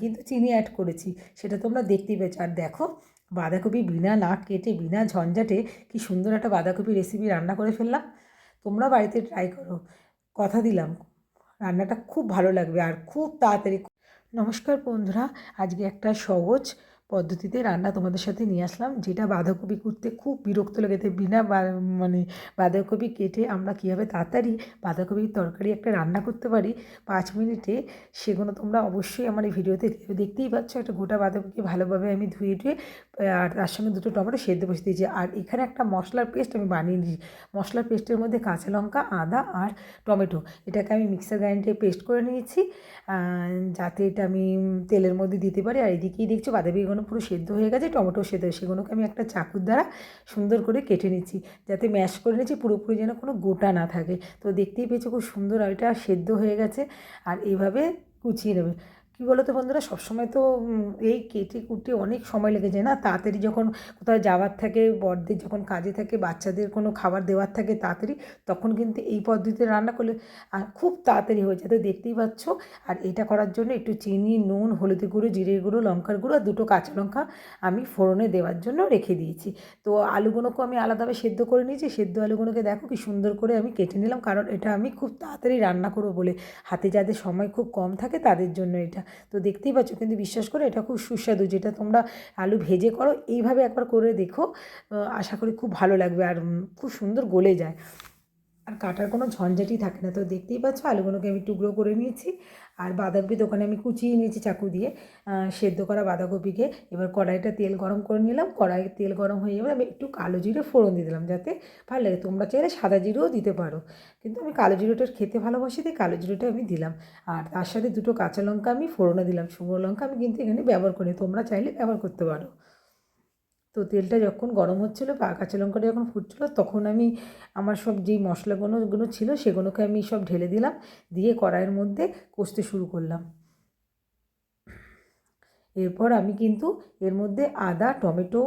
কিন্তু চিনি অ্যাড করেছি, সেটা তোমরা দেখতেই পেয়েছো। আর দেখো বাঁধাকপি বিনা না কেটে বিনা ঝঞ্ঝাটে কি সুন্দর একটা বাঁধাকপি রেসিপি রান্না করে ফেললাম। তোমরা বাড়িতে ট্রাই করো, কথা দিলাম রান্নাটা খুব ভালো লাগবে আর খুব তাড়াতাড়ি। নমস্কার বন্ধুরা, আজকে একটা সহজ পদ্ধতিতে রান্না তোমাদের সাথে নিয়ে আসলাম, যেটা বাঁধাকপি করতে খুব বিরক্ত লেগে যায়। বিনা মানে বাঁধাকপি কেটে আমরা কীভাবে তাড়াতাড়ি বাঁধাকপির তরকারি একটা রান্না করতে পারি 5 মিনিটে, সেগুলো তোমরা অবশ্যই আমার এই ভিডিওতে দেখতেই পাচ্ছ। একটা গোটা বাঁধাকপি ভালোভাবে আমি ধুয়ে টুয়ে আর তার সঙ্গে দুটো টমেটো সেদ্ধ বসিয়ে দিয়েছি। আর এখানে একটা মশলার পেস্ট আমি বানিয়ে নিয়েছি। মশলার পেস্টের মধ্যে কাঁচা লঙ্কা, আদা আর টমেটো, এটাকে আমি মিক্সার গ্রাইন্ডারে পেস্ট করে নিয়েছি, যাতে এটা আমি তেলের মধ্যে দিতে পারি। আর এদিকেই দেখছো বাঁধাকপিগুলো পুরো সেদ্ধ হয়ে গেছে, টমেটো সেদ্ধ, সেগুলোকে আমি একটা চাকুর দ্বারা সুন্দর করে কেটে নিচ্ছি, যাতে ম্যাশ করে নিচ্ছি পুরোপুরি যেন কোনো গোটা না থাকে। তো দেখতেই পেয়েছো খুব সুন্দর এটা সেদ্ধ হয়ে গেছে। আর এইভাবে কুচিয়ে নেবে। কী বলো তো বন্ধুরা, সবসময় তো এই কেটে কুটে অনেক সময় লেগে যায় না। তাড়াতাড়ি যখন কোথাও যাওয়ার থাকে, বড়দের যখন কাজে থাকে, বাচ্চাদের কোনো খাবার দেওয়ার থাকে তাড়াতাড়ি, তখন কিন্তু এই পদ্ধতিতে রান্না করলে খুব তাড়াতাড়ি হয়ে যায়। তো দেখতেই পাচ্ছ। আর এটা করার জন্য একটু চিনি, নুন, হলুদের গুঁড়ো, জিরের গুঁড়ো, লঙ্কার গুঁড়ো আর দুটো কাঁচা লঙ্কা আমি ফোড়নে দেওয়ার জন্য রেখে দিয়েছি। তো আলুগুলোকেও আমি আলাদাভাবে সেদ্ধ করে নিয়েছি। সেদ্ধ আলুগুলোকে দেখো কি সুন্দর করে আমি কেটে নিলাম, কারণ এটা আমি খুব তাড়াতাড়ি রান্না করবো বলে। হাতে যাদের সময় খুব কম থাকে তাদের জন্য এটা। তো দেখতেই পাচ্ছ, কিন্তু বিশ্বাস করে এটা খুব সুস্বাদু। যেটা তোমরা আলু ভেজে করো, এইভাবে একবার করে দেখো, আশা করি খুব ভালো লাগবে আর খুব সুন্দর গলে যায় আর কাটার কোনো ঝঞ্ঝাটই থাকে না। তো দেখতেই পাচ্ছ আলুগুলোকে আমি টুকরো করে নিয়েছি। আর বাঁধাকপি দোকানে আমি কুচিয়ে নিয়েছি চাকু দিয়ে, সেদ্ধ করা বাঁধাকপিকে। এবার কড়াইটা তেল গরম করে নিলাম। কড়াইয়ে তেল গরম হয়ে যাবে, আমি একটু কালো জিরে ফোড়ন দিয়ে দিলাম, যাতে ভালো লাগে। তোমরা চাইলে সাদা জিরেও দিতে পারো, কিন্তু আমি কালো জিরেটা খেতে ভালোবাসি, তাই কালো জিরেটা আমি দিলাম। আর তার সাথে দুটো কাঁচা লঙ্কা আমি ফোড়নে দিলাম। শুকনো লঙ্কা আমি কিন্তু এখানে ব্যবহার করি, তোমরা চাইলে ব্যবহার করতে পারো। তো তেলটা যখন গরম হচ্ছিলো, কাঁচা লঙ্কাটা যখন ফুটছিলো, তখন আমি আমার সব যেই মশলাগুলো ছিল সেগুলোকে আমি সব ঢেলে দিলাম, দিয়ে কড়াইয়ের মধ্যে কষতে শুরু করলাম। এরপর আমি কিন্তু এর মধ্যে আদা, টমেটো,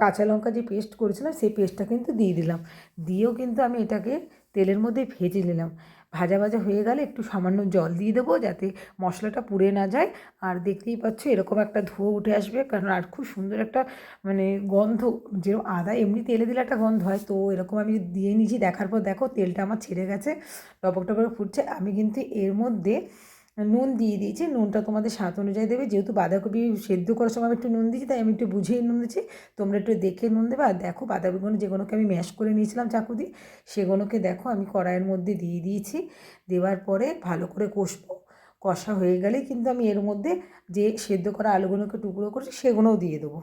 কাঁচা লঙ্কা যে পেস্ট করেছিলাম সেই পেস্টটা কিন্তু দিয়ে দিলাম। দিয়েও কিন্তু আমি এটাকে তেলের মধ্যে ভেজে নিলাম। ভাজা ভাজা হয়ে গেলে একটু সামান্য জল দিয়ে দেবো, যাতে মশলাটা পুড়ে না যায়। আর দেখতেই পাচ্ছ এরকম একটা ধোঁয়া উঠে আসবে, কারণ আর খুব সুন্দর একটা মানে গন্ধ, যেরকম আদা এমনি তেলে দিলে একটা গন্ধ হয়, তো এরকম আমি দিয়ে নিয়েছি। দেখার পর দেখো তেলটা আমার ছেড়ে গেছে, টপক টপক ফুটছে। আমি কিন্তু এর মধ্যে নুন দিয়ে দিয়েছি। নুনটা তোমাদের স্বাদ অনুযায়ী দেবে, যেহেতু বাঁধাকপি সেদ্ধ করার সময় আমি একটু নুন দিয়েছি, তাই আমি একটু বুঝেই নুন দিচ্ছি। তোমরা একটু দেখে নুন দেবে। আর দেখো বাঁধাকপিগুলো যেগুলোকে আমি ম্যাশ করে নিয়েছিলাম চাকু দিয়ে, সেগুলোকে দেখো আমি কড়াইয়ের মধ্যে দিয়ে দিয়েছি। দেওয়ার পরে ভালো করে কষবো। কষা হয়ে গেলেই কিন্তু আমি এর মধ্যে যে সেদ্ধ করা আলুগুলোকে টুকরো করছি সেগুলোও দিয়ে দেবো।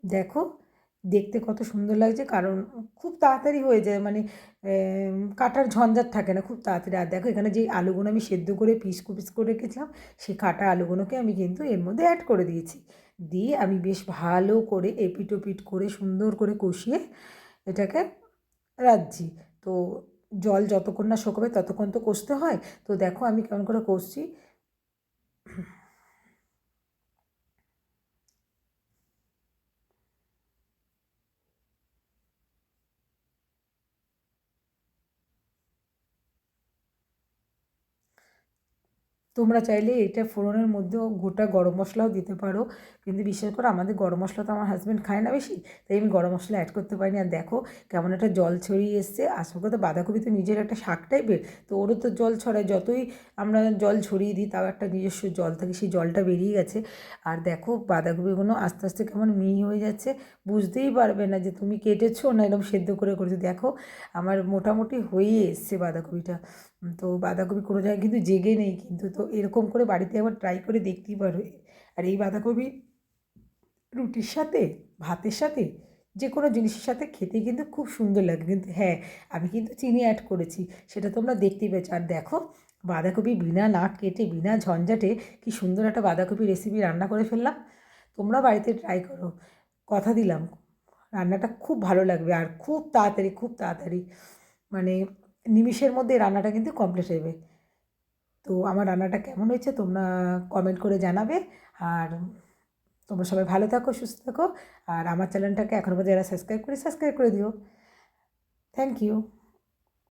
দেখো দেখতে কত সুন্দর লাগছে, কারণ খুব তাড়াতাড়ি হয়ে যায়, মানে কাটার ঝঞ্ঝাট থাকে না, খুব তাড়াতাড়ি। আর দেখো এখানে যে আলুগুলো আমি সেদ্ধ করে পিস করে রেখেছিলাম, সেই কাটা আলুগুলোকে আমি কিন্তু এর মধ্যে অ্যাড করে দিয়েছি। দিয়ে আমি বেশ ভালো করে এপিট ওপিট করে সুন্দর করে কষিয়ে এটাকে রাখছি। তো জল যতক্ষণ না শুকোবে ততক্ষণ তো কষতে হয়। তো দেখো আমি কেমন করে কষছি। তোমরা চাইলে এটা ফোড়নের মধ্যেও গোটা গরম মশলাও দিতে পারো, কিন্তু বিশেষ করে আমাদের গরম মশলা তো আমার হাজব্যান্ড খায় না বেশি, তাই আমি গরম মশলা অ্যাড করতে পারিনি। আর দেখো কেমন একটা জল ছড়িয়ে এসছে। আসল কথা বাঁধাকপি তো নিজের একটা শাক টাইপের, তো ওরও তো জল ছড়ায়, যতই আমরা জল ছড়িয়ে দিই তাও একটা নিজস্ব জল থাকে, সেই জলটা বেরিয়ে গেছে। আর দেখো বাঁধাকপিগুলো আস্তে আস্তে কেমন মিহি হয়ে যাচ্ছে, বুঝতেই পারবে না যে তুমি কেটেছো না এরকম সেদ্ধ করে করেছো। দেখো আমার মোটামুটি হয়ে এসছে বাঁধাকপিটা। তো বাঁধাকপি কোনো জায়গায় কিন্তু জেগে নেই কিন্তু, তো এরকম করে বাড়িতে একবার ট্রাই করে দেখতেই পারো। আর এই বাঁধাকপি রুটির সাথে, ভাতের সাথে, যে কোনো জিনিসের সাথে খেতে কিন্তু খুব সুন্দর লাগে। কিন্তু হ্যাঁ, আমি কিন্তু চিনি অ্যাড করেছি, সেটা তোমরা দেখতেই পেয়েছো। আর দেখো বাঁধাকপি বিনা না কেটে বিনা ঝঞ্ঝাটে কি সুন্দর একটা বাঁধাকপি রেসিপি রান্না করে ফেললাম। তোমরা বাড়িতে ট্রাই করো, কথা দিলাম রান্নাটা খুব ভালো লাগবে আর খুব তাড়াতাড়ি, খুব তাড়াতাড়ি, মানে নিমিষের মধ্যে রান্নাটা কিন্তু কমপ্লিট হয়ে যাবে। তো আমার রান্নাটা কেমন হয়েছে তোমরা কমেন্ট করে জানাবে। আর তোমরা সবাই ভালো থাকো, সুস্থ থাকো। আর আমার চ্যানেলটাকে এখনও পর্যন্ত যারা সাবস্ক্রাইব করে দিও। Thank you.